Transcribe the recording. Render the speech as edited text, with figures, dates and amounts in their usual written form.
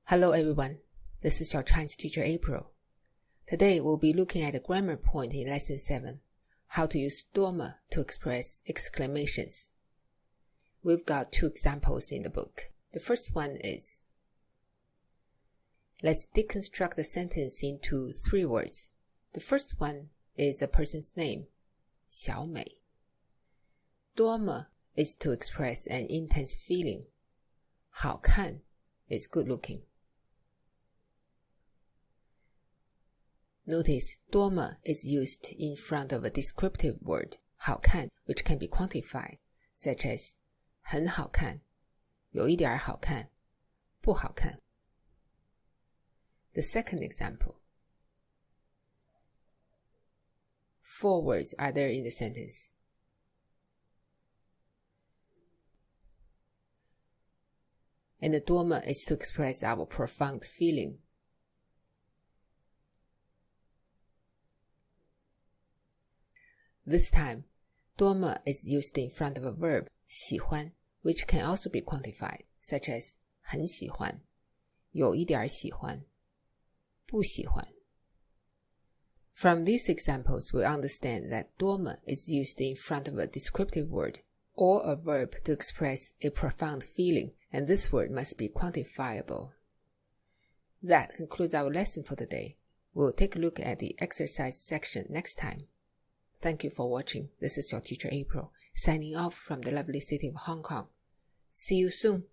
Hello everyone, this is your Chinese teacher April. Today we'll be looking at the grammar point in Lesson 7, how to use 多么 to express exclamations. We've got two examples in the book. The first one is, let's deconstruct the sentence into 3 words. The first one is a person's name, 小美. 多么 is to express an intense feeling. 好看 is good looking. Notice 多么 is used in front of a descriptive word, 好看, which can be quantified, such as 很好看, 有一点好看, 不好看. The second example. 4 words are there in the sentence. And the 多么 is to express our profound feeling. This time, 多么 is used in front of a verb, 喜欢, which can also be quantified, such as 很喜欢, 有一点喜欢, 不喜欢. From these examples, we understand that 多么 is used in front of a descriptive word or a verb to express a profound feeling, and this word must be quantifiable. That concludes our lesson for today. We'll take a look at the exercise section next time. Thank you for watching. This is your teacher April, signing off from the lovely city of Hong Kong. See you soon.